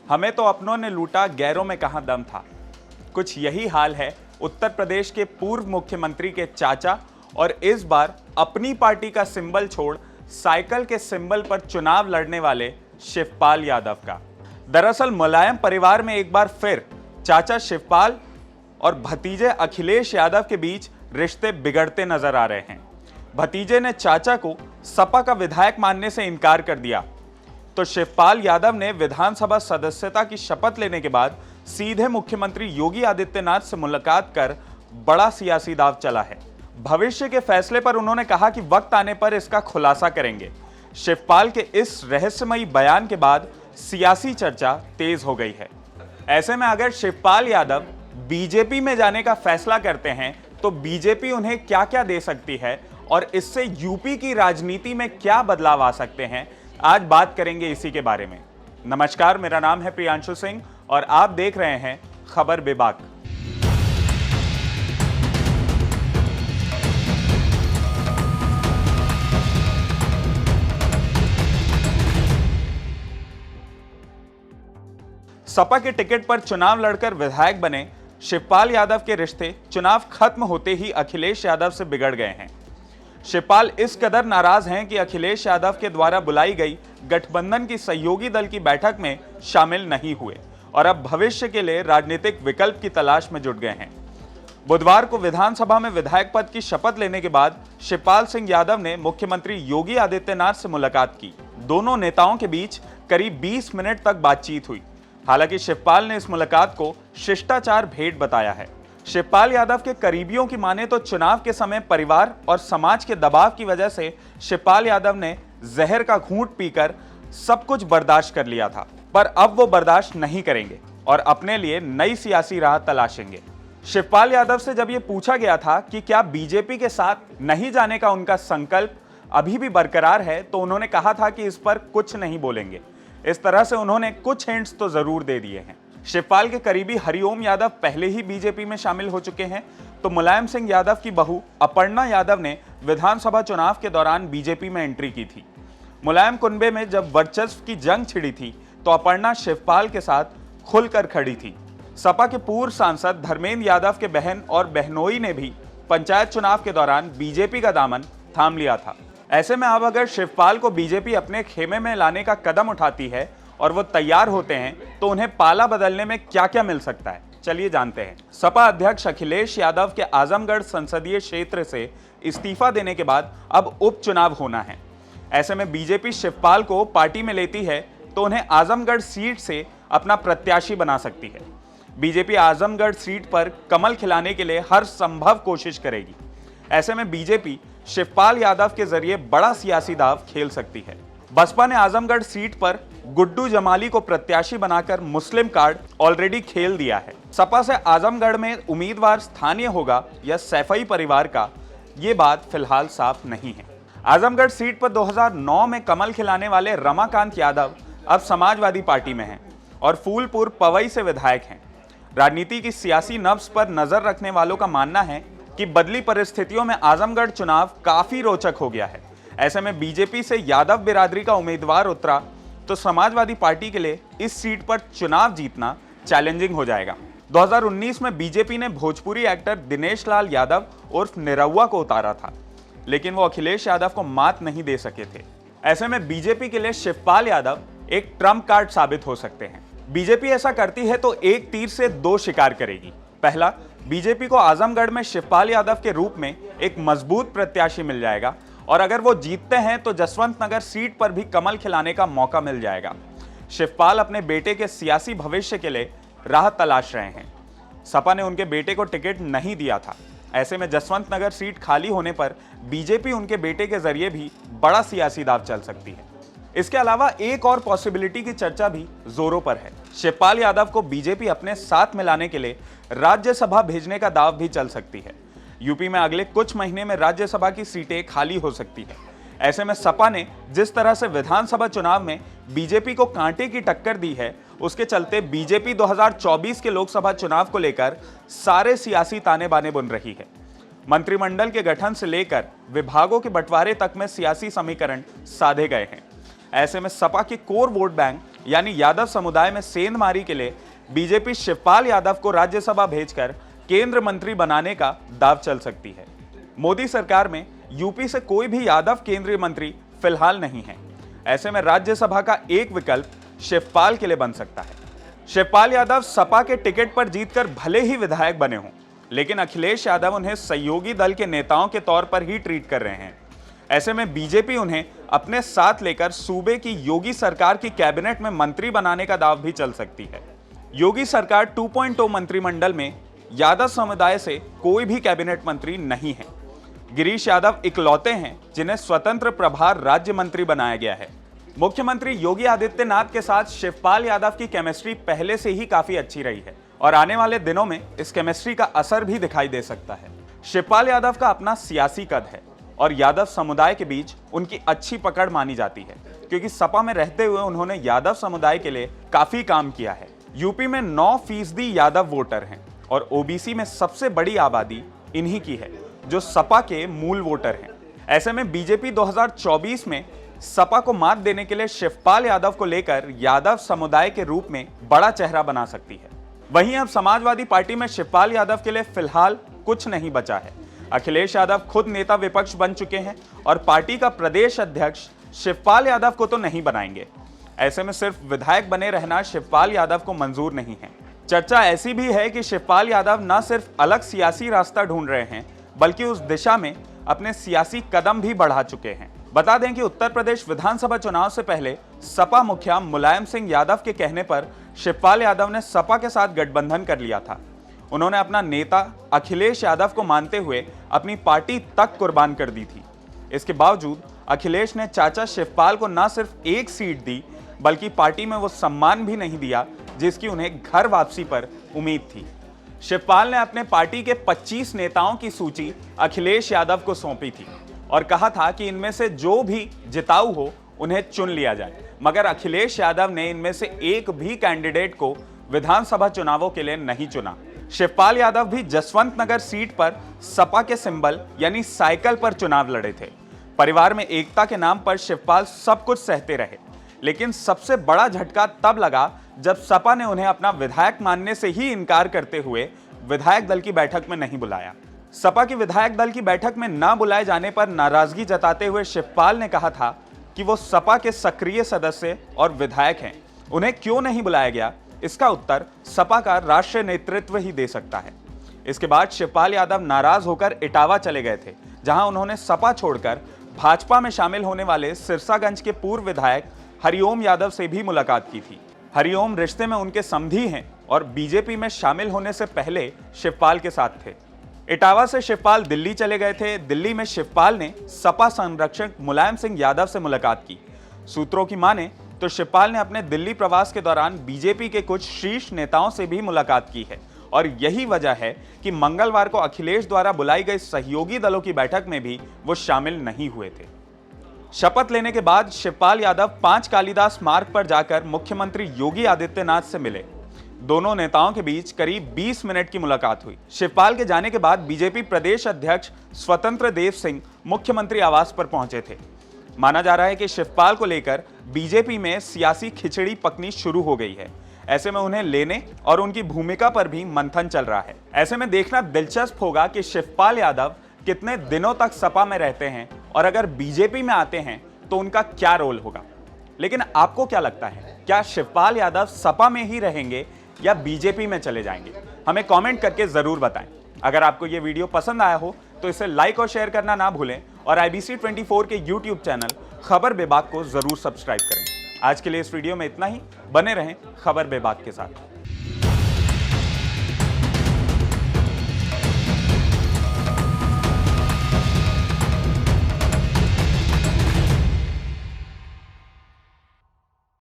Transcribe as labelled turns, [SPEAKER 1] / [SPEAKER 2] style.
[SPEAKER 1] हमें तो अपनों ने लूटा, गैरों में कहां दम था। कुछ यही हाल है उत्तर प्रदेश के पूर्व मुख्यमंत्री के चाचा और इस बार अपनी पार्टी का सिंबल छोड़ साइकिल के सिंबल पर चुनाव लड़ने वाले शिवपाल यादव का। दरअसल मुलायम परिवार में एक बार फिर चाचा शिवपाल और भतीजे अखिलेश यादव के बीच रिश्ते बिगड़ते नजर आ रहे हैं। भतीजे ने चाचा को सपा का विधायक मानने से इनकार कर दिया, तो शिवपाल यादव ने विधानसभा सदस्यता की शपथ लेने के बाद सीधे मुख्यमंत्री योगी आदित्यनाथ से मुलाकात कर बड़ा सियासी दांव चला है। भविष्य के फैसले पर उन्होंने कहा कि वक्त आने पर इसका खुलासा करेंगे। शिवपाल के इस रहस्यमयी बयान के बाद सियासी चर्चा तेज हो गई है। ऐसे में अगर शिवपाल यादव बीजेपी में जाने का फैसला करते हैं तो बीजेपी उन्हें क्या क्या दे सकती है और इससे यूपी की राजनीति में क्या बदलाव आ सकते हैं, आज बात करेंगे इसी के बारे में। नमस्कार, मेरा नाम है प्रियांशु सिंह और आप देख रहे हैं खबर बेबाक। सपा के टिकट पर चुनाव लड़कर विधायक बने शिवपाल यादव के रिश्ते चुनाव खत्म होते ही अखिलेश यादव से बिगड़ गए हैं। शिवपाल इस कदर नाराज हैं कि अखिलेश यादव के द्वारा बुलाई गई गठबंधन की सहयोगी दल की बैठक में शामिल नहीं हुए और अब भविष्य के लिए राजनीतिक विकल्प की तलाश में जुट गए हैं। बुधवार को विधानसभा में विधायक पद की शपथ लेने के बाद शिवपाल सिंह यादव ने मुख्यमंत्री योगी आदित्यनाथ से मुलाकात की। दोनों नेताओं के बीच करीब 20 मिनट तक बातचीत हुई। हालांकि शिवपाल ने इस मुलाकात को शिष्टाचार भेंट बताया है। शिवपाल यादव के करीबियों की माने तो चुनाव के समय परिवार और समाज के दबाव की वजह से शिवपाल यादव ने जहर का घूंट पीकर सब कुछ बर्दाश्त कर लिया था, पर अब वो बर्दाश्त नहीं करेंगे और अपने लिए नई सियासी राह तलाशेंगे। शिवपाल यादव से जब ये पूछा गया था कि क्या बीजेपी के साथ नहीं जाने का उनका संकल्प अभी भी बरकरार है, तो उन्होंने कहा था कि इस पर कुछ नहीं बोलेंगे। इस तरह से उन्होंने कुछ हिंट्स तो जरूर दे दिए हैं। शिवपाल के करीबी हरिओम यादव पहले ही बीजेपी में शामिल हो चुके हैं, तो मुलायम सिंह यादव की बहू अपर्णा यादव ने विधानसभा चुनाव के दौरान बीजेपी में एंट्री की थी। मुलायम कुनबे में जब वर्चस्व की जंग छिड़ी थी तो अपर्णा शिवपाल के साथ खुलकर खड़ी थी। सपा के पूर्व सांसद धर्मेंद्र यादव के बहन और बहनोई ने भी पंचायत चुनाव के दौरान बीजेपी का दामन थाम लिया था। ऐसे में अब अगर शिवपाल को बीजेपी अपने खेमे में लाने का कदम उठाती है और वो तैयार होते हैं तो उन्हें पाला बदलने में क्या क्या मिल सकता है, चलिए जानते हैं। सपा अध्यक्ष अखिलेश यादव के आजमगढ़ संसदीय क्षेत्र से इस्तीफा देने के बाद अब उपचुनाव होना है। ऐसे में बीजेपी शिवपाल को पार्टी में लेती है तो उन्हें आजमगढ़ सीट से अपना प्रत्याशी बना सकती है। बीजेपी आजमगढ़ सीट पर कमल खिलाने के लिए हर संभव कोशिश करेगी। ऐसे में बीजेपी शिवपाल यादव के जरिए बड़ा सियासी दांव खेल सकती है। बसपा ने आजमगढ़ सीट पर गुड्डू जमाली को प्रत्याशी बनाकर मुस्लिम कार्ड ऑलरेडी खेल दिया है। सपा से आजमगढ़ में उम्मीदवार स्थानीय होगा या सैफई परिवार का, ये बात फिलहाल साफ नहीं है। आजमगढ़ सीट पर 2009 में कमल खिलाने वाले रमाकांत यादव अब समाजवादी पार्टी में हैं और फूलपुर पवई से विधायक हैं। राजनीति की सियासी नब्ज पर नजर रखने वालों का मानना है कि बदली परिस्थितियों में आजमगढ़ चुनाव काफी रोचक हो गया है। ऐसे में बीजेपी से यादव बिरादरी का उम्मीदवार उतरा तो समाजवादी पार्टी के लिए इस सीट पर चुनाव जीतना चैलेंजिंग हो जाएगा। 2019 में बीजेपी ने भोजपुरी एक्टर दिनेश लाल यादव उर्फ निरहुआ को उतारा था, लेकिन वो अखिलेश यादव को मात नहीं दे सके थे। ऐसे में बीजेपी के लिए शिवपाल यादव एक ट्रम्प कार्ड साबित हो सकते हैं। बीजेपी ऐसा करती है तो एक तीर से दो शिकार करेगी। पहला, बीजेपी को आजमगढ़ में शिवपाल यादव के रूप में एक मजबूत प्रत्याशी मिल जाएगा और अगर वो जीतते हैं तो जसवंत नगर सीट पर भी कमल खिलाने का मौका मिल जाएगा। शिवपाल अपने बेटे के सियासी भविष्य के लिए राह तलाश रहे हैं। सपा ने उनके बेटे को टिकट नहीं दिया था। ऐसे में जसवंत नगर सीट खाली होने पर बीजेपी उनके बेटे के जरिए भी बड़ा सियासी दांव चल सकती है। इसके अलावा एक और पॉसिबिलिटी की चर्चा भी जोरों पर है। शिवपाल यादव को बीजेपी अपने साथ मिलाने के लिए राज्यसभा भेजने का दांव भी चल सकती है। यूपी में अगले कुछ महीने में राज्यसभा की सीटें खाली हो सकती है। ऐसे में सपा ने जिस तरह से विधानसभा चुनाव में बीजेपी को कांटे की टक्कर दी है, उसके चलते बीजेपी 2024 के लोकसभा चुनाव को लेकर सारे सियासी ताने बाने बुन रही है। मंत्रिमंडल के गठन से लेकर विभागों के बंटवारे तक में सियासी समीकरण साधे गए हैं। ऐसे में सपा के कोर वोट बैंक यानी यादव समुदाय में सेंधमारी के लिए बीजेपी शिवपाल यादव को राज्यसभा भेजकर केंद्र मंत्री बनाने का दाव चल सकती है। मोदी सरकार में यूपी से कोई भी यादव केंद्रीय मंत्री फिलहाल नहीं है। ऐसे में राज्यसभा का एक विकल्प शिवपाल के लिए बन सकता है। शिवपाल यादव सपा के टिकट पर जीतकर भले ही विधायक बने हों, लेकिन अखिलेश यादव उन्हें सहयोगी दल के नेताओं के तौर पर ही ट्रीट कर रहे हैं। ऐसे में बीजेपी उन्हें अपने साथ लेकर सूबे की योगी सरकार की कैबिनेट में मंत्री बनाने का दाव भी चल सकती है। योगी सरकार 2.0 मंत्रिमंडल में यादव समुदाय से कोई भी कैबिनेट मंत्री नहीं है। गिरीश यादव इकलौते हैं जिन्हें स्वतंत्र प्रभार राज्य मंत्री बनाया गया है। मुख्यमंत्री योगी आदित्यनाथ के साथ शिवपाल यादव की केमिस्ट्री पहले से ही काफी अच्छी रही है और आने वाले दिनों में इस केमिस्ट्री का असर भी दिखाई दे सकता है। शिवपाल यादव का अपना सियासी कद है और यादव समुदाय के बीच उनकी अच्छी पकड़ मानी जाती है, क्योंकि सपा में रहते हुए उन्होंने यादव समुदाय के लिए काफी काम किया है। यूपी में 9% यादव वोटर हैं और ओबीसी में सबसे बड़ी आबादी इन्हीं की है, जो सपा के मूल वोटर हैं। ऐसे में बीजेपी 2024 में सपा को मात देने के लिए शिवपाल यादव को लेकर यादव समुदाय के रूप में बड़ा चेहरा बना सकती है। वहीं अब समाजवादी पार्टी में शिवपाल यादव के लिए फिलहाल कुछ नहीं बचा है। अखिलेश यादव खुद नेता विपक्ष बन चुके हैं और पार्टी का प्रदेश अध्यक्ष शिवपाल यादव को तो नहीं बनाएंगे। ऐसे में सिर्फ विधायक बने रहना शिवपाल यादव को मंजूर नहीं है। चर्चा ऐसी भी है कि शिवपाल यादव न सिर्फ अलग सियासी रास्ता ढूंढ रहे हैं, बल्कि उस दिशा में अपने सियासी कदम भी बढ़ा चुके हैं। बता दें कि उत्तर प्रदेश विधानसभा चुनाव से पहले सपा मुखिया मुलायम सिंह यादव के कहने पर शिवपाल यादव ने सपा के साथ गठबंधन कर लिया था। उन्होंने अपना नेता अखिलेश यादव को मानते हुए अपनी पार्टी तक कुर्बान कर दी थी। इसके बावजूद अखिलेश ने चाचा शिवपाल को न सिर्फ एक सीट दी, बल्कि पार्टी में वो सम्मान भी नहीं दिया जिसकी उन्हें घर वापसी पर उम्मीद थी। शिवपाल ने अपने पार्टी के 25 नेताओं की सूची अखिलेश यादव को सौंपी थी और कहा था कि इनमें से जो भी जिताऊ हो उन्हें चुन लिया जाए, मगर अखिलेश यादव ने इनमें से एक भी कैंडिडेट को विधानसभा चुनावों के लिए नहीं चुना। शिवपाल यादव भी जसवंत नगर सीट पर सपा के सिंबल यानी साइकिल पर चुनाव लड़े थे। परिवार में एकता के नाम पर शिवपाल सब कुछ सहते रहे, लेकिन सबसे बड़ा झटका तब लगा जब सपा ने उन्हें अपना विधायक मानने से ही इनकार करते हुए विधायक दल की बैठक में नहीं बुलाया। सपा की विधायक दल की बैठक में न बुलाए जाने पर नाराजगी जताते हुए शिवपाल ने कहा था कि वो सपा के सक्रिय सदस्य और विधायक हैं, उन्हें क्यों नहीं बुलाया गया, इसका उत्तर सपा का राष्ट्रीय नेतृत्व ही दे सकता है। इसके बाद शिवपाल यादव नाराज होकर इटावा चले गए थे, जहां उन्होंने सपा छोड़कर भाजपा में शामिल होने वाले सिरसागंज के पूर्व विधायक हरिओम यादव से भी मुलाकात की थी। हरिओम रिश्ते में उनके समधी हैं और बीजेपी में शामिल होने से पहले शिवपाल के साथ थे। इटावा से शिवपाल दिल्ली चले गए थे। दिल्ली में शिवपाल ने सपा संरक्षक मुलायम सिंह यादव से मुलाकात की। सूत्रों की माने तो शिवपाल ने अपने दिल्ली प्रवास के दौरान बीजेपी के कुछ शीर्ष नेताओं से भी मुलाकात की है और यही वजह है कि मंगलवार को अखिलेश द्वारा बुलाई गई सहयोगी दलों की बैठक में भी वो शामिल नहीं हुए थे। शपथ लेने के बाद शिवपाल यादव 5 कालिदास मार्ग पर जाकर मुख्यमंत्री योगी आदित्यनाथ से मिले। दोनों नेताओं के बीच करीब 20 मिनट की मुलाकात हुई। शिवपाल के जाने के बाद बीजेपी प्रदेश अध्यक्ष स्वतंत्र देव सिंह मुख्यमंत्री आवास पर पहुंचे थे। माना जा रहा है कि शिवपाल को लेकर बीजेपी में सियासी खिचड़ी पकनी शुरू हो गई है। ऐसे में उन्हें लेने और उनकी भूमिका पर भी मंथन चल रहा है। ऐसे में देखना दिलचस्प होगा कि शिवपाल यादव कितने दिनों तक सपा में रहते हैं और अगर बीजेपी में आते हैं तो उनका क्या रोल होगा। लेकिन आपको क्या लगता है, क्या शिवपाल यादव सपा में ही रहेंगे या बीजेपी में चले जाएंगे? हमें कमेंट करके जरूर बताएं। अगर आपको ये वीडियो पसंद आया हो तो इसे लाइक और शेयर करना ना भूलें और IBC 24 के YouTube चैनल खबर बेबाक को जरूर सब्सक्राइब करें। आज के लिए इस वीडियो में इतना ही। बने रहें खबर बेबाक के साथ।